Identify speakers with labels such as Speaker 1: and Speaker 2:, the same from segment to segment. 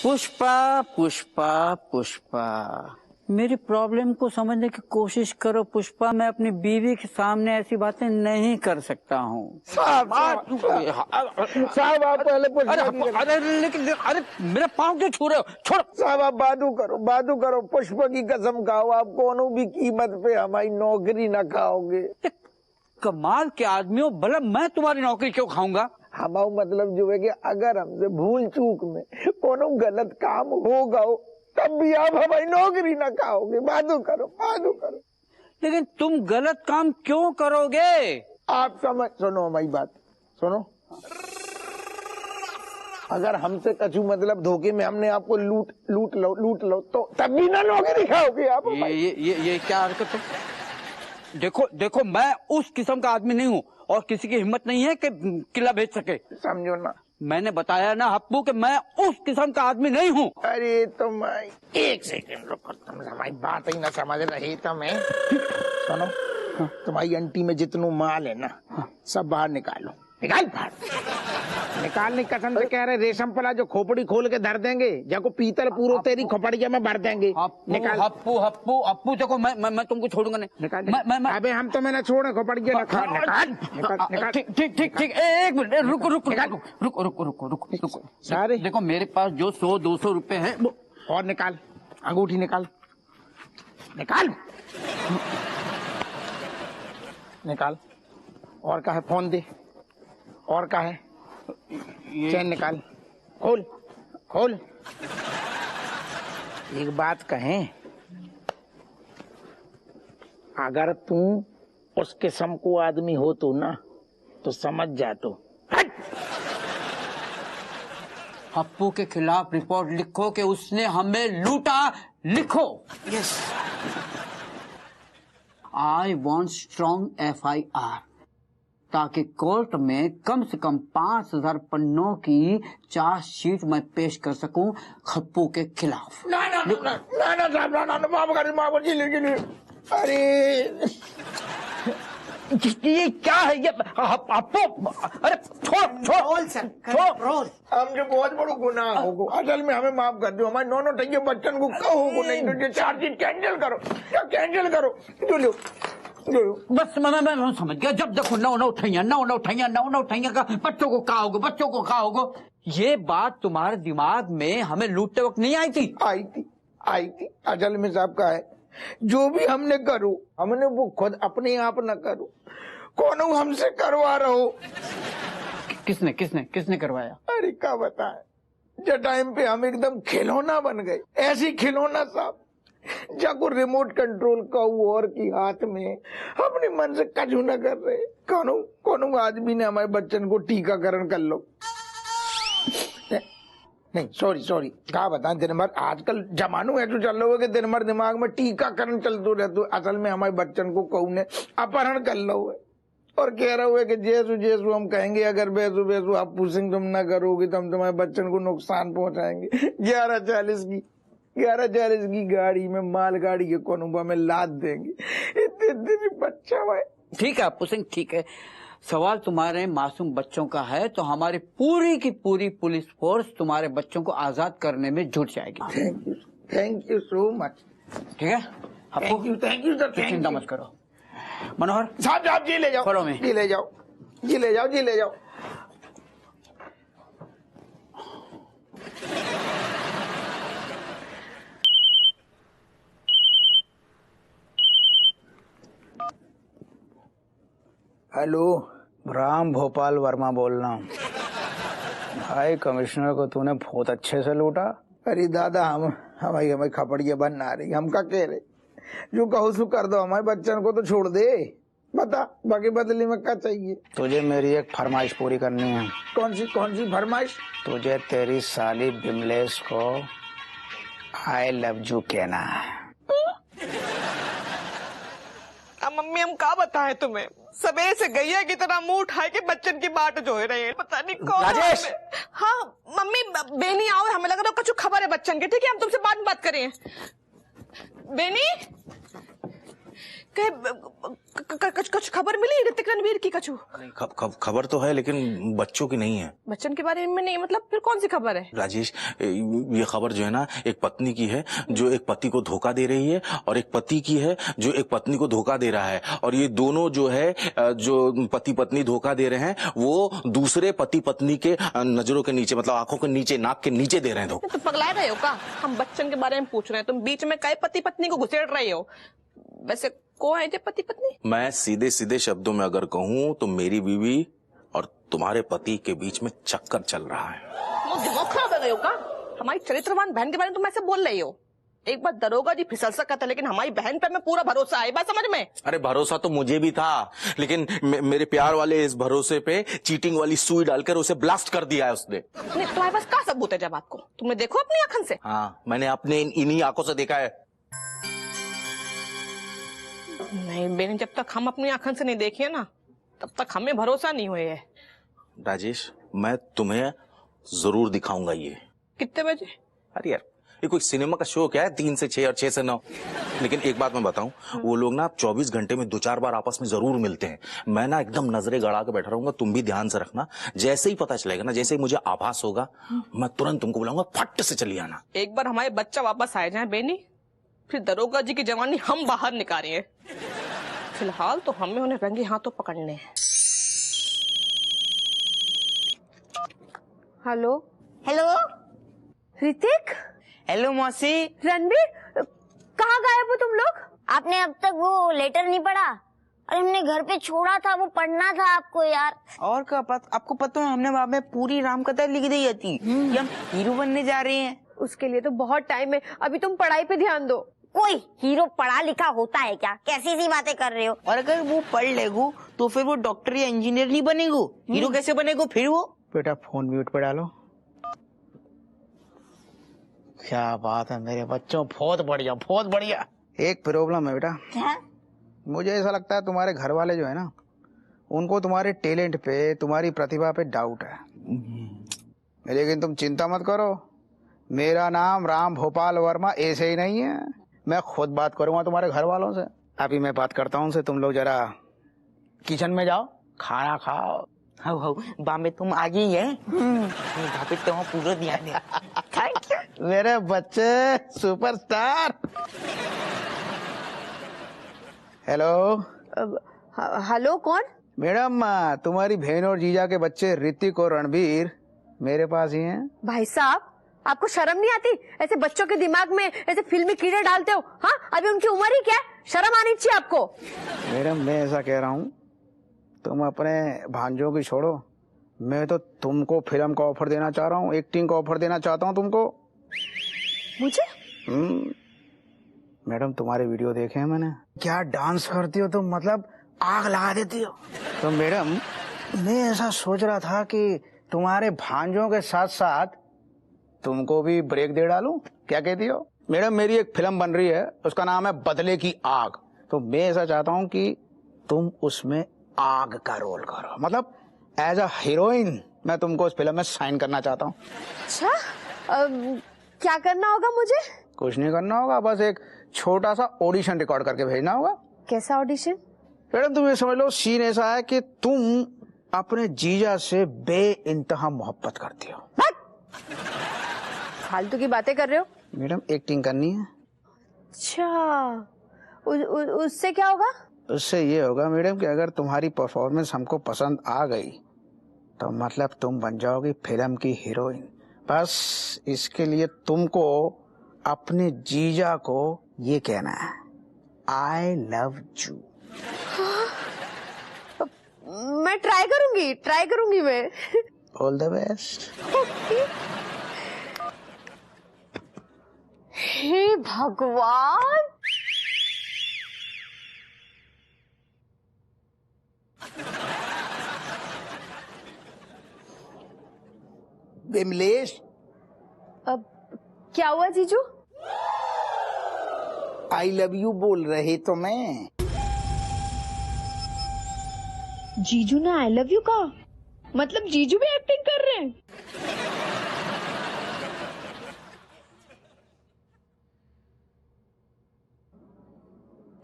Speaker 1: पुष्पा पुष्पा पुष्पा, मेरी प्रॉब्लम को समझने की कोशिश करो पुष्पा। मैं अपनी बीवी के सामने ऐसी बातें नहीं कर सकता हूँ।
Speaker 2: साहब आप पहले
Speaker 1: अरे लेकिन अरे मेरे पाँव क्यों छू रहे हो? छोड़
Speaker 2: साहब, आप बादू करो। पुष्प की कसम खाओ, आप कोनो भी कीमत पे हमारी नौकरी न खाओगे।
Speaker 1: कमाल के आदमी हो, भला मैं तुम्हारी नौकरी क्यों खाऊंगा?
Speaker 2: हमारा मतलब जो है कि अगर हमसे भूल चूक में कोनो गलत काम होगा तब भी आप हमारी नौकरी न खाओगे। बादू करो।
Speaker 1: लेकिन तुम गलत काम क्यों करोगे?
Speaker 2: आप सुनो हमारी बात सुनो। अगर हमसे कछु मतलब धोखे में हमने आपको लूट लो तो तब भी ना नौकरी खाओगे आप।
Speaker 1: ये क्या हरकत है? देखो मैं उस किस्म का आदमी नहीं हूँ और किसी की हिम्मत नहीं है कि किला भेज सके।
Speaker 2: समझो ना, मैंने
Speaker 1: बताया ना हप्पू कि मैं उस किस्म का आदमी नहीं हूँ।
Speaker 2: अरे तुम एक सेकंड रुको, तुम हमारी बात ही ना समझ रहे। तुम्हें सुनो, तुम्हारी अंटी में जितनो माल है ना सब बाहर निकालो। निकालने कसम से कह रहे, रेशम पला जो खोपड़ी खोल के धर देंगे, जाको पीतल पूरा तेरी खोपड़िया में भर देंगे।
Speaker 1: निकाल। हप्पू देखो मैं तुमको छोड़ूंगा नहीं।
Speaker 2: निकाल। अबे हम तो मैंने छोड़े खोपड़िया। निकाल।
Speaker 1: ठीक एक मिनट रुको।
Speaker 2: सारे
Speaker 1: देखो मेरे पास जो 100-200 रुपए है
Speaker 2: और निकाल। अंगूठी निकाल। और का है फोन दे। और का है चैन निकाल। खोल। एक बात कहें, अगर तू उस किस्म को आदमी हो तो ना तो समझ जा तो।
Speaker 1: हप्पू के खिलाफ रिपोर्ट लिखो कि उसने हमें लूटा। लिखो।
Speaker 2: Yes.
Speaker 1: I want strong FIR ताकि कोर्ट में कम से कम 5000 पन्नों की चार्जशीट मैं पेश कर सकूं हप्पू के खिलाफ।
Speaker 2: ना अरे
Speaker 1: ये क्या है ये हप्पू? अरे छोड़।
Speaker 2: हमसे बहुत बड़ा गुनाह होगा। असल में हमें माफ कर दो। हमारे नौनो टैगे बच्चन को कहो नहीं तो चार्जशीट कैंसिल करो। जो
Speaker 1: बस मैं समझ गया। जब देखो नौ उठाइया का बच्चों को खाओगे। ये बात तुम्हारे दिमाग में हमें लूटते वक्त नहीं आई थी।
Speaker 2: असल में साहब का है, जो भी हमने करो हमने वो खुद अपने आप न करो, कौन हमसे करवा रहो।
Speaker 1: किसने करवाया?
Speaker 2: अरे क्या बताए, जो टाइम पे हम एकदम खिलौना बन गए। ऐसी खिलौना साहब जाको रिमोट कंट्रोल का और की हाथ में अपने मन से कछु न कर रहे। कौन आदमी ने हमारे बच्चन को टीकाकरण कर लो। नहीं सॉरी क्या बताएं, दिन भर आजकल जमानो ऐसा चल रहा है कि दिन भर दिमाग में टीकाकरण चलते रहते। असल में हमारे बच्चन को कहू ने अपहरण कर लो है और कह रहा हुआ कि जैसू हम कहेंगे, अगर बेसू आप पुशिंग तुम ना करोगे तो हम तुम्हारे बच्चन को नुकसान पहुंचाएंगे। 11:40 की गाड़ी में मालगाड़ी के कोनुबा में लाद देंगे। इतने बच्चा भाई।
Speaker 1: ठीक है पुशिंग, ठीक है। सवाल तुम्हारे मासूम बच्चों का है तो हमारी पूरी की पूरी पुलिस फोर्स तुम्हारे बच्चों को आजाद करने में जुट जाएगी।
Speaker 2: Thank you so much.
Speaker 1: ठीक है
Speaker 2: थैंक यू सर।
Speaker 1: चिंता मत करो। मनोहर
Speaker 2: साहब जी ले जाओ।
Speaker 1: फॉलो में
Speaker 2: जी ले जाओ। हेलो,
Speaker 3: राम भोपाल वर्मा बोल रहा हूँ। भाई कमिश्नर को तूने बहुत अच्छे से लूटा।
Speaker 2: अरे दादा हमारी खपड़िया बन ना रही। हम का कह रहे, जो कहो सो कर दो। हमारे बच्चन को तो छोड़ दे। बता बाकी बदले में क्या चाहिए?
Speaker 3: तुझे मेरी एक फरमाइश पूरी करनी है।
Speaker 2: कौन सी फरमाइश?
Speaker 3: तुझे तेरी साली बिमलेश को आई लव यू कहना है।
Speaker 4: मम्मी हम क्या बताएं तुम्हें, सवेरे से गैया की तरह मुंह उठाए के बच्चन की बाट जो रहे हैं। पता नहीं कौन।
Speaker 3: राजेश।
Speaker 4: हाँ मम्मी बेनी आओ, हमें लग रहा है कुछ खबर है बच्चन की। ठीक है हम तुमसे बाद में बात करें। बेनी कुछ खबर मिली ऋतिक रणवीर की? कछु
Speaker 5: नहीं, खबर तो है लेकिन बच्चों की नहीं है।
Speaker 4: बच्चन के बारे में नहीं, मतलब फिर कौन सी खबर है?
Speaker 5: राजेश, ये खबर जो है ना, एक पत्नी की है जो एक पति को धोखा दे रही है, और एक पति की है जो एक पत्नी को धोखा दे रहा है। और ये दोनों जो है, जो पति पत्नी धोखा दे रहे हैं, वो दूसरे पति पत्नी के नजरों के नीचे, मतलब आंखों के नीचे, नाक के नीचे दे रहे हैं धोखा।
Speaker 4: तो पगला रहे हो का? हम बच्चन के बारे में पूछ रहे हैं, तुम बीच में कई पति पत्नी को घुसेड़ रहे हो। वैसे कौन है पति पत्नी? मैं
Speaker 5: सीधे सीधे शब्दों में अगर कहूँ तो मेरी बीवी और तुम्हारे पति के बीच में चक्कर चल रहा है।
Speaker 4: दिमाग खराब हो गए हो का? हमारी चरित्रवान बहन के बारे में तुम ऐसे बोल रही हो। एक बार दरोगा जी फिसल सकता था, लेकिन हमारी बहन पे हमें पूरा भरोसा है। बात समझ में? अरे
Speaker 5: भरोसा तो मुझे भी था, लेकिन मेरे प्यार वाले इस भरोसे पे चीटिंग वाली सुई डालकर उसे ब्लास्ट कर दिया है उसने।
Speaker 4: तुम्हारे पास क्या सबूत है? जब आपको तुमने देखो अपनी आंखों से?
Speaker 5: हाँ, मैंने अपने इन्हीं आंखों से देखा है।
Speaker 4: नहीं बेनी, जब तक हम अपनी आंखों से नहीं देखिए ना, तब तक हमें भरोसा नहीं हुए है।
Speaker 5: राजेश, मैं तुम्हें जरूर दिखाऊंगा ये।
Speaker 4: कितने बजे?
Speaker 5: अरे यार, ये कोई सिनेमा का शो क्या है, 3 से 6 और 6 से 9। लेकिन एक बात मैं बताऊं, वो लोग ना 24 घंटे में 2-4 बार आपस में जरूर मिलते हैं। मैं ना एकदम नजरें गड़ा के बैठा रहूंगा, तुम भी ध्यान से रखना। जैसे ही पता चलेगा ना, जैसे ही मुझे आभास होगा, मैं तुरंत तुमको बुलाऊंगा, फट से चली आना। एक बार हमारे बच्चा वापस आ जाए बेनी, फिर दरोगा जी की जवानी हम बाहर निकालेंगे। फिलहाल तो हमें उन्हें रंगे हाथों पकड़ने हैं।
Speaker 6: Hello
Speaker 7: hello
Speaker 6: Hrithik.
Speaker 7: हेलो मौसी।
Speaker 6: रणबीर, कहाँ गायब हो तुम लोग?
Speaker 7: आपने अब तक वो लेटर नहीं पढ़ा? अरे हमने घर पे छोड़ा था, वो पढ़ना था आपको यार।
Speaker 8: और क्या आपको पता है, हमने वहाँ पे पूरी राम कथा लिख दी थी कि हम हीरो बनने जा रहे हैं।
Speaker 6: उसके लिए तो बहुत टाइम है, अभी तुम पढ़ाई पे ध्यान दो।
Speaker 7: कोई हीरो पढ़ा लिखा होता है क्या? कैसी सी बातें कर रहे हो?
Speaker 8: और अगर वो पढ़ लेगो तो फिर वो डॉक्टर या इंजीनियर नहीं बनेगो, हीरो कैसे बनेगो फिर वो?
Speaker 3: बेटा फोन म्यूट पे डालो। क्या बात है मेरे बच्चों, बहुत बढ़िया बहुत बढ़िया। एक प्रॉब्लम है बेटा।
Speaker 7: क्या?
Speaker 3: मुझे ऐसा लगता है तुम्हारे घर वाले जो है ना, उनको तुम्हारे टैलेंट पे, तुम्हारी प्रतिभा पे डाउट है। लेकिन तुम चिंता मत करो, मेरा नाम राम भोपाल वर्मा ऐसे ही नहीं है। मैं खुद बात करूंगा तुम्हारे घर वालों से। अभी मैं बात करता हूँ उनसे, तुम लोग जरा किचन में जाओ, खाना खाओ।
Speaker 8: हाँ बामे तुम आगे ही है, भाभी तो पूरा ध्यान है।
Speaker 3: थैंक यू मेरे बच्चे सुपरस्टार। हेलो।
Speaker 6: हेलो, कौन?
Speaker 3: मैडम, तुम्हारी बहन और जीजा के बच्चे ऋतिक और रणबीर मेरे पास ही हैं।
Speaker 6: भाई साहब, आपको शर्म नहीं आती? ऐसे बच्चों के दिमाग में ऐसे फिल्मी कीड़े डालते हो? हाँ, अभी उनकी उम्र ही क्या है, शर्म आनी चाहिए आपको।
Speaker 3: मैडम, मैं ऐसा कह रहा हूँ, तुम अपने भांजों की छोड़ो, मैं तो तुमको फिल्म का ऑफर देना चाह रहा हूँ, एक्टिंग का ऑफर देना चाहता हूँ तुमको।
Speaker 6: मुझे?
Speaker 3: मैडम, तुम्हारे वीडियो देखे हैं मैंने, क्या डांस करती हो तुम, मतलब आग लगा देती हो। तो मैडम, मैं ऐसा सोच रहा था कि तुम्हारे भांजों के साथ साथ तुमको भी ब्रेक दे डालूं, क्या कहती हो? मैडम, मेरी एक फिल्म बन रही है, उसका नाम है बदले की आग। तो मैं ऐसा चाहता हूँ कि तुम उसमें आग का रोल करो, मतलब एज अ हीरोइन मैं तुमको उस फिल्म में साइन करना चाहता हूँ।
Speaker 6: अच्छा, क्या करना होगा मुझे?
Speaker 3: कुछ नहीं करना होगा, बस एक छोटा सा ऑडिशन रिकॉर्ड करके भेजना होगा।
Speaker 6: कैसा ऑडिशन?
Speaker 3: मैडम, तुम ये समझ लो, सीन ऐसा है कि तुम अपने जीजा से बेइंतहा मोहब्बत करती हो।
Speaker 6: फालतू की बातें कर रहे हो।
Speaker 3: मैडम, एक्टिंग करनी है।
Speaker 6: अच्छा, उससे क्या होगा?
Speaker 3: उससे ये होगा मैडम कि अगर तुम्हारी परफॉर्मेंस हमको पसंद आ गई तो मतलब तुम बन जाओगी फिल्म की हीरोइन। बस इसके लिए तुमको अपने जीजा को ये कहना है, आई लव यू।
Speaker 6: मैं ट्राई करूंगी मैं।
Speaker 3: All the best.
Speaker 6: हे भगवान,
Speaker 2: विमलेश,
Speaker 6: अब क्या हुआ जीजू?
Speaker 2: आई लव यू बोल रहे तो मैं।
Speaker 6: जीजू ने आई लव यू कहा? मतलब जीजू भी एक्टिंग कर रहे हैं?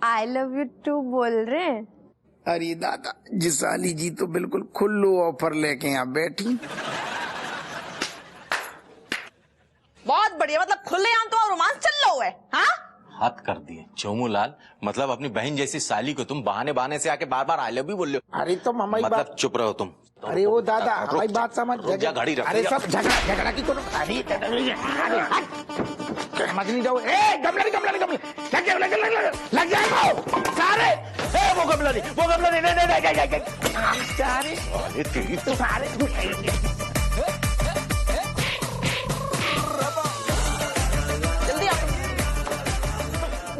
Speaker 6: आई लव यू टू बोल रहे हैं।
Speaker 2: अरे दादा जिसाली जी तो बिल्कुल खुल्लू ऑफर लेके यहाँ बैठी।
Speaker 4: बहुत बढ़िया, मतलब खुलेआम तो रोमांस चल रहा हुआ है। हाँ
Speaker 5: हद कर दिए चोमूलाल, मतलब अपनी बहन जैसी साली को तुम बहाने बहाने से आके बार बार आई लव यू बोल रहे हो।
Speaker 2: अरे तो हमारी
Speaker 5: मतलब
Speaker 2: बात,
Speaker 5: चुप रहो तुम।
Speaker 2: अरे वो दादा हमारी बात समझ,
Speaker 5: जा घड़ी रख।
Speaker 2: अरे सब झगड़ा की कोनो, अरे समझ नहीं जाओ। ए गमला लग जाएगा सारे। ए वो गमला नहीं सारे।
Speaker 5: अरे तेरी तो
Speaker 2: सारे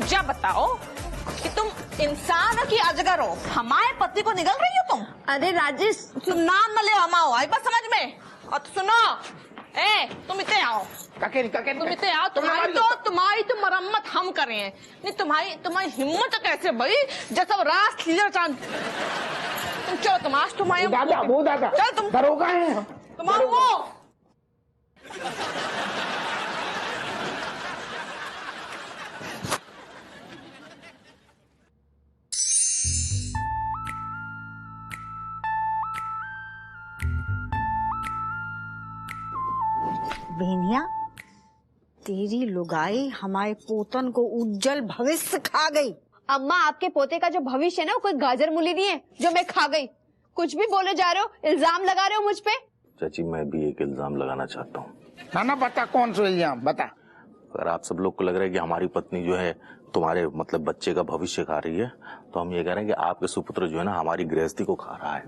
Speaker 4: जा बताओ कि तुम इंसान हो कि अजगर हो? हमारे पति को निगल रही हो तुम?
Speaker 6: अरे राजेश
Speaker 4: तुम नाम न ले हमाओ, आई बात समझ में। और सुनो, ए तुम इतने आओ, तुम इतने आओ। तुम्हारी तो मरम्मत हम कर रहे हैं। नहीं तुम्हारी हिम्मत कैसे भाई, जैसा रास लीला चांद। तुम चलो, तुम्हारे
Speaker 2: दादा वो दादा
Speaker 4: चल तुम
Speaker 2: दरोगा है
Speaker 4: तुम्हारा वो।
Speaker 9: बेनिया तेरी लुगाई हमारे पोतन को उज्जवल भविष्य खा गई।
Speaker 6: अम्मा आपके पोते का जो भविष्य है ना, कोई गाजर मूली नहीं है जो मैं खा गई। कुछ भी बोले जा रहे हो, इल्जाम लगा रहे हो मुझ पे।
Speaker 5: चाची मैं भी एक इल्जाम लगाना चाहता हूँ।
Speaker 2: ना बता कौन सा इल्जाम बता।
Speaker 5: अगर आप सब लोग को लग रहा है कि हमारी पत्नी जो है तुम्हारे मतलब बच्चे का भविष्य खा रही है, तो हम ये कह रहे हैं कि आपके सुपुत्र जो है ना हमारी गृहस्थी को खा रहा है।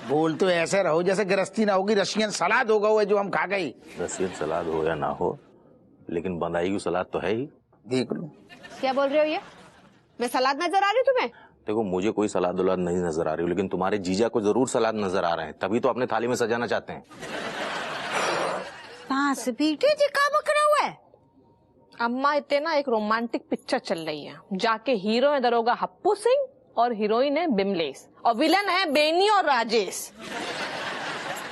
Speaker 2: बोल तो ऐसे रहो जैसे गृहस्थी ना होगी, रशियन सलाद होगा वो जो हम खा गई।
Speaker 5: रशियन सलाद हो या ना हो, लेकिन बंदाई की सलाद तो है ही।
Speaker 2: देख लो
Speaker 6: क्या बोल रहे हो ये? मैं सलाद नजर आ रही हूँ तुम्हें?
Speaker 5: देखो मुझे कोई सलाद उलाद नहीं नजर आ रही, लेकिन तुम्हारे जीजा को जरूर सलाद नजर आ रहे हैं, तभी तो अपने थाली में सजाना चाहते हैं।
Speaker 9: पास बीटे जी का बकरा हुआ है।
Speaker 4: अम्मा इतने ना एक रोमांटिक पिक्चर चल रही है, जाके हीरो है दरोगा हप्पू सिंह और हीरोइन है बिमलेश और विलन है बेनी और राजेश।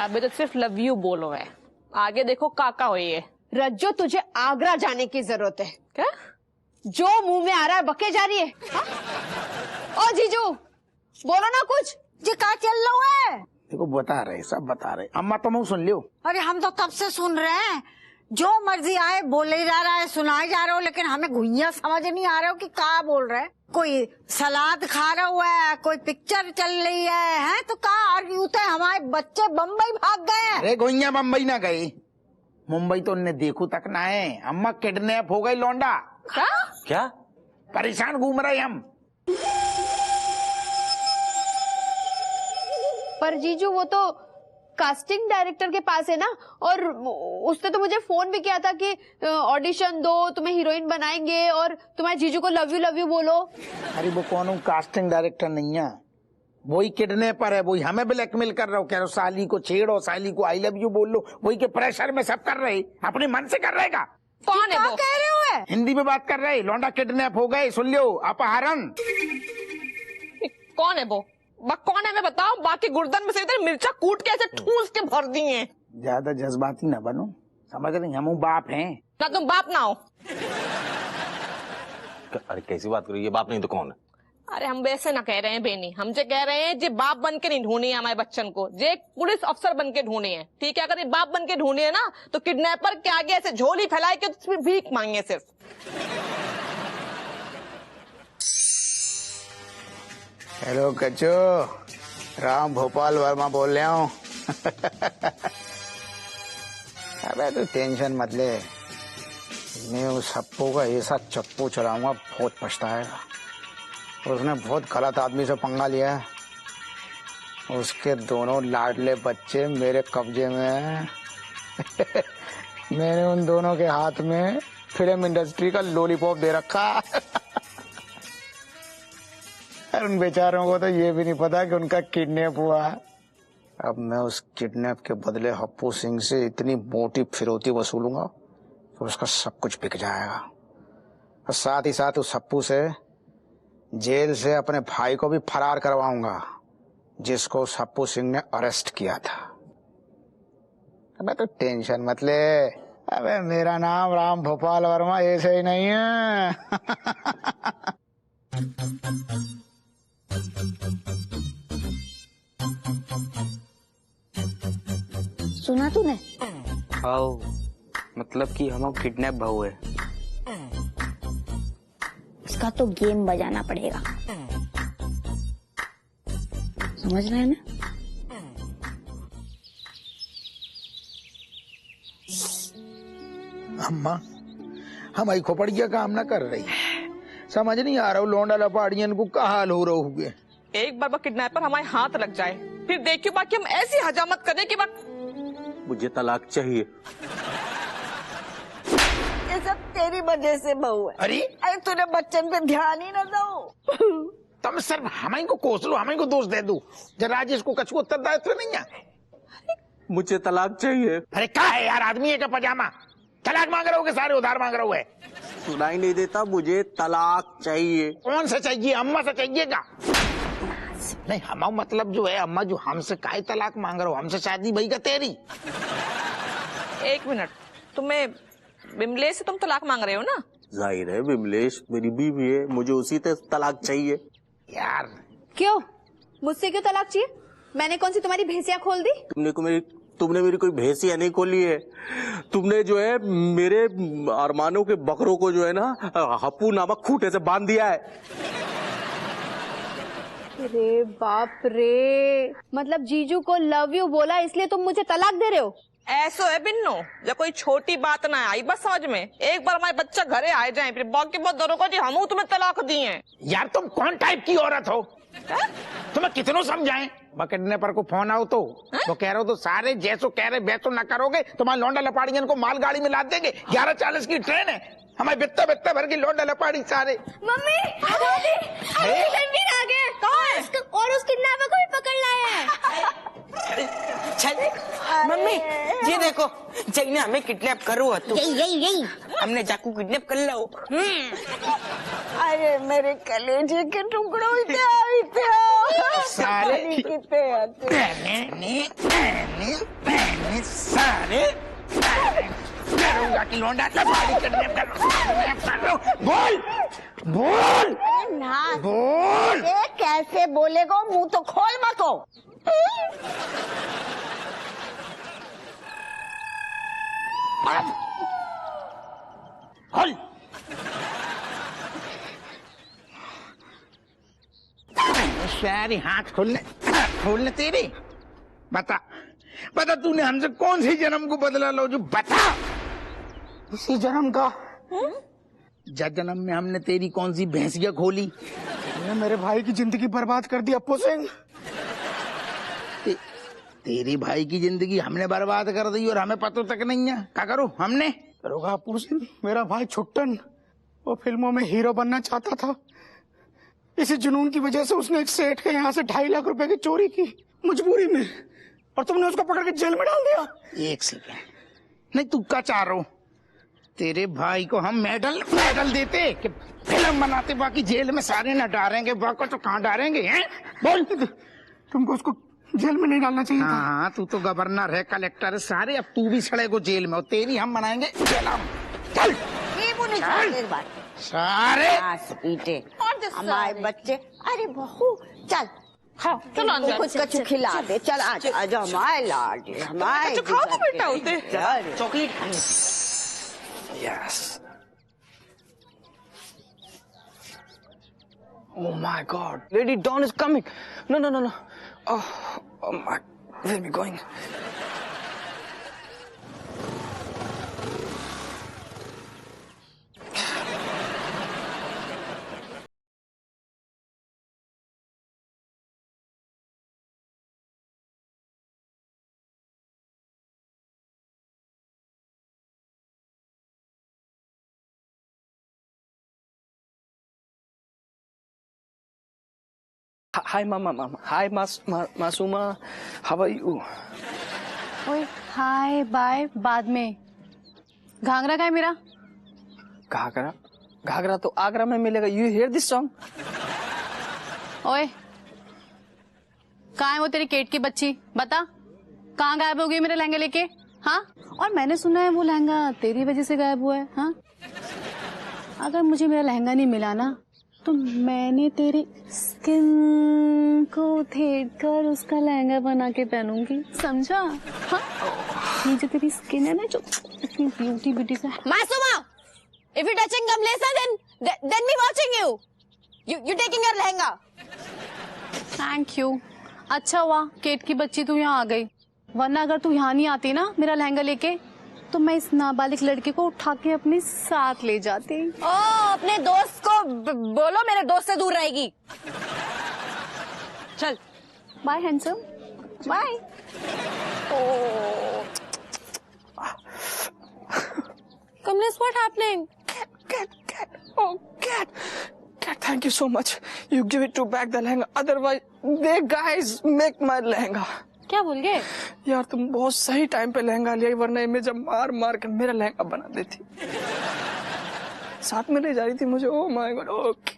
Speaker 4: अभी तो सिर्फ लव यू बोलो है, आगे देखो काका हो ये।
Speaker 6: रज्जो तुझे आगरा जाने की जरूरत है क्या? जो मुंह में आ रहा है बके जा रही है। ओ जीजू बोलो ना कुछ।
Speaker 9: जी का चल रहा है?
Speaker 2: देखो बता रहे सब बता रहे। अम्मा तुम सुन लियो।
Speaker 9: अरे हम तो तब से सुन रहे हैं, जो मर्जी आए बोले जा रहा है, सुनाए जा रहे हो, लेकिन हमें घुइया समझ नहीं आ रहा हो कि क्या बोल रहे हैं। कोई सलाद खा रहा हुआ है, कोई पिक्चर चल रही है तो कहा यूं हमारे बच्चे बम्बई भाग गए हैं।
Speaker 2: अरे घुइया बम्बई ना गई, मुंबई तो उन्हें देखू तक ना है। अम्मा किडनैप हो गई लौंडा।
Speaker 5: क्या
Speaker 2: परेशान घूम रहे हम।
Speaker 6: पर जीजू वो तो कास्टिंग डायरेक्टर के पास है ना, और उसने तो मुझे फोन भी किया था कि ऑडिशन दो, तुम्हें हीरोइन बनाएंगे और तुम्हारे जीजू को लव यू बोलो।
Speaker 2: अरे वो कौन कास्टिंग डायरेक्टर नहीं है, वही किडनैपर है। वही हमें ब्लैकमेल कर रहा हो, कह रहा साली को छेड़ो, साली को आई लव यू बोल लो। वही के प्रेशर में सब कर रहे, अपने मन से कर रहेगा।
Speaker 4: कौन है वो?
Speaker 9: कह रहे हो?
Speaker 2: हिंदी में बात कर रहे, लौंडा किडनैप हो गए, सुन लो, अपहरण।
Speaker 4: कौन है वो? कौन है मैं बताओ, बाकी गुर्दन में से इधर मिर्चा कूट के ऐसे ठूस के भर दी है।
Speaker 2: ज्यादा जज्बाती ना बनो, समझ रही, हम बाप हैं
Speaker 4: ना, तुम बाप ना हो।
Speaker 5: अरे कैसी बात करो, ये बाप नहीं तो कौन है?
Speaker 4: अरे हम वैसे ना कह रहे हैं बेनी, हम जो कह रहे हैं जे बाप बन के नहीं ढूंढी है हमारे बच्चन को, जे एक पुलिस अफसर बन के ढूंढे हैं। ठीक है, अगर ये बाप बन के ढूंढे है ना, तो किडनैपर के आगे ऐसे झोली फैलाए के उसमें भीख मांगे सिर्फ।
Speaker 3: हेलो कच्चो, राम भोपाल वर्मा बोल रहा हूँ। अबे तो टेंशन मत ले, मैं उस हप्पू का ऐसा चप्पू चलाऊंगा बहुत पछताएगा। उसने बहुत गलत आदमी से पंगा लिया है। उसके दोनों लाडले बच्चे मेरे कब्जे में हैं। मैंने उन दोनों के हाथ में फिल्म इंडस्ट्री का लॉलीपॉप दे रखा। उन बेचारों को तो ये भी नहीं पता कि उनका किडनैप हुआ। अब मैं उस किडनैप के बदले हप्पू सिंह से इतनी मोटी फिरौती वसूलूंगा तो उसका सब कुछ बिक जाएगा। और साथ ही साथ उस हप्पू से जेल से अपने भाई को भी फरार करवाऊंगा, जिसको उस हप्पू सिंह ने अरेस्ट किया था। अबे तो टेंशन मत ले, अबे मेरा नाम राम भोपाल वर्मा ऐसे ही नहीं है।
Speaker 7: सुना तूने?
Speaker 8: आओ, मतलब कि हम किडनैप भाऊ है।
Speaker 7: इसका तो गेम बजाना पड़ेगा, समझ रहे हैं ना?
Speaker 2: अम्मा हमारी खोपड़िया काम ना कर रही, समझ नहीं आ रहा हूँ लौंडा लपाड़ियन को क्या हाल हो रहा हुए।
Speaker 4: एक बार वो किडनैपर हमारे हाथ लग जाए, फिर देखियो बाकी हम ऐसी हजामत करें कि
Speaker 5: मुझे तलाक चाहिए।
Speaker 9: ये सब तेरी वजह से बहू है।
Speaker 2: अरे
Speaker 9: तूने बच्चन पे ध्यान ही न दो।
Speaker 2: तुम सिर्फ हमारी को कोस लो, हमारी को दोष दे दो, जरा राजेश को कछु उत्तरदायित्व नहीं है।
Speaker 5: मुझे तलाक चाहिए।
Speaker 2: अरे क्या है यार, आदमी है क्या पजामा? तलाक मांग रहे हो कि सारे उधार मांग रहे हो?
Speaker 5: सुनाई नहीं देता, मुझे तलाक चाहिए।
Speaker 2: कौन सा चाहिए? अम्मा से चाहिएगा? नहीं हम मतलब जो है अम्मा, जो हमसे काहे तलाक मांग रहे हो? हमसे शादी भाई का तेरी।
Speaker 4: एक मिनट, तुम्हें बिमलेश से तुम तलाक मांग रहे हो ना?
Speaker 5: जाहिर है विमलेश मेरी बीवी है, मुझे उसी से तलाक चाहिए।
Speaker 2: यार
Speaker 6: क्यों, मुझसे क्यों तलाक चाहिए? मैंने कौन सी तुम्हारी भैंसिया खोल दी?
Speaker 5: तुमने मेरी कोई भैंसिया नहीं खोली है। तुमने जो है मेरे अरमानों के बकरों को जो है ना हप्पू नामक खूंटे से बांध दिया है।
Speaker 6: अरे बाप रे, मतलब जीजू को लव यू बोला इसलिए तुम मुझे तलाक दे रहे हो?
Speaker 4: ऐसो है बिन्नो, जब कोई छोटी बात ना आई बस समझ में, एक बार हमारे बच्चा घरे आए जाए फिर बाकी बहुत दरों को जी हम तुम्हें तलाक दिए हैं।
Speaker 2: यार तुम कौन टाइप की औरत हो? तुम्हें कितनों समझाएं? किडनैपर को फोन आओ तो वो कह रहे हो तो सारे जैसो कह रहे वैसो न करोगे, तुम्हारे लौंडा लपाड़ियन को मालगाड़ी में लाद देंगे। 11:40 की ट्रेन है, हमारे बित्ता बित्ता भर की लौंडा लपाड़ी सारे।
Speaker 6: मम्मी रणवीर आ गए। कौन है? और उस किडनैपर को भी पकड़ लाए हैं।
Speaker 8: मम्मी ये देखो, जैने हमें किडनैप करो तू।
Speaker 7: यही
Speaker 8: हमने जाकू किडनैप कर लो।
Speaker 9: अरे मेरे कलेजे के टुकड़ों
Speaker 2: सारे
Speaker 9: कितने
Speaker 2: सारे करूंगा कि लौंडा लपाड़ी किडनैप कर लो। बोल बोल
Speaker 9: ना
Speaker 2: बोल।
Speaker 9: ये कैसे बोलेगा? मुंह तो खोल मको।
Speaker 2: खोल। सारी हाथ खोलने तेरे। बता बता तूने हमसे कौन सी जन्म को बदला लो? जो बता,
Speaker 3: इसी जन्म का।
Speaker 2: जन्म में हमने तेरी कौन सी भैंसिया खोली?
Speaker 3: मेरे भाई की जिंदगी बर्बाद कर दी अप्पू सिंह।
Speaker 2: तेरी भाई की जिंदगी हमने बर्बाद कर दी और हमें पता तक नहीं है। क्या करूं हमने?
Speaker 3: करोगा अप्पू सिंह, मेरा भाई छुट्टन वो फिल्मों में हीरो बनना चाहता था। इसी जुनून की वजह से उसने एक सेठ के यहाँ से 2.5 लाख रुपए की चोरी की मजबूरी में, और तुमने उसको पकड़ के जेल में डाल दिया।
Speaker 2: एक सेकंड, नहीं तू क्या चाह रहा हो? तेरे भाई को हम मेडल देते कि फिल्म बनाते, बाकी जेल में सारे न डालेंगे, बाकी तो कहाँ डालेंगे हैं? बोल।
Speaker 3: तुमको उसको जेल में नहीं डालना चाहिए था।
Speaker 2: हाँ तू तो गवर्नर है, कलेक्टर है सारे, अब तू भी सड़ेगो जेल में और तेरी हम बनाएंगे जेल। चल
Speaker 9: एक बार
Speaker 2: सारे
Speaker 9: पीटे हमारे बच्चे। अरे बहू चल,
Speaker 4: हाँ चलो अंदर।
Speaker 9: कुछ कछु खिला दे। चल आज हमारे लाड हमारे
Speaker 4: खाओ तो बेटा होते
Speaker 8: chocolate.
Speaker 3: Yes. Oh my God, Lady Dawn is coming. No. Oh my, where are we going? Hi, Mama. Hi, Masuma. How are you?
Speaker 6: ओए हाय बाय बाद में। घाघरा का है मेरा?
Speaker 3: घाघरा तो आगरा में मिलेगा। You hear this song?
Speaker 6: ओए कहाँ है वो तेरी केट की बच्ची? बता कहाँ गायब हो गई मेरे लहंगे लेके? हाँ, और मैंने सुना है वो लहंगा तेरी वजह से गायब हुआ है। हाँ, अगर मुझे मेरा लहंगा नहीं मिला ना
Speaker 10: तो मैंने तेरी स्किन को थेट कर उसका लहंगा बना के पहनूंगी, समझा? हाँ, ये जो तेरी स्किन है ना, जो इतनी ब्यूटी से।
Speaker 6: Masuma, if you touching Kamlesa, then me watching you. You taking your lehenga.
Speaker 10: Thank you. अच्छा हुआ केट की बच्ची तू यहाँ आ गई, वरना अगर तू यहाँ नहीं आती ना मेरा लहंगा लेके, तो मैं इस नाबालिग लड़के को उठा के अपने साथ ले जाती।
Speaker 6: ओ, अपने दोस्त को बोलो मेरे दोस्त से दूर रहेगी। चल,
Speaker 10: bye handsome, bye.
Speaker 6: Kamlesh, what happening?
Speaker 8: Cat, thank you so much. You give it to back the lehenga. Otherwise, they guys make my lehenga.
Speaker 10: क्या बोल गए?
Speaker 8: यार तुम बहुत सही टाइम पे लहंगा लिया, वरना इन्हें जब मार मार के मेरा लहंगा बना देती। साथ में ले जा रही थी मुझे। Oh my God, okay.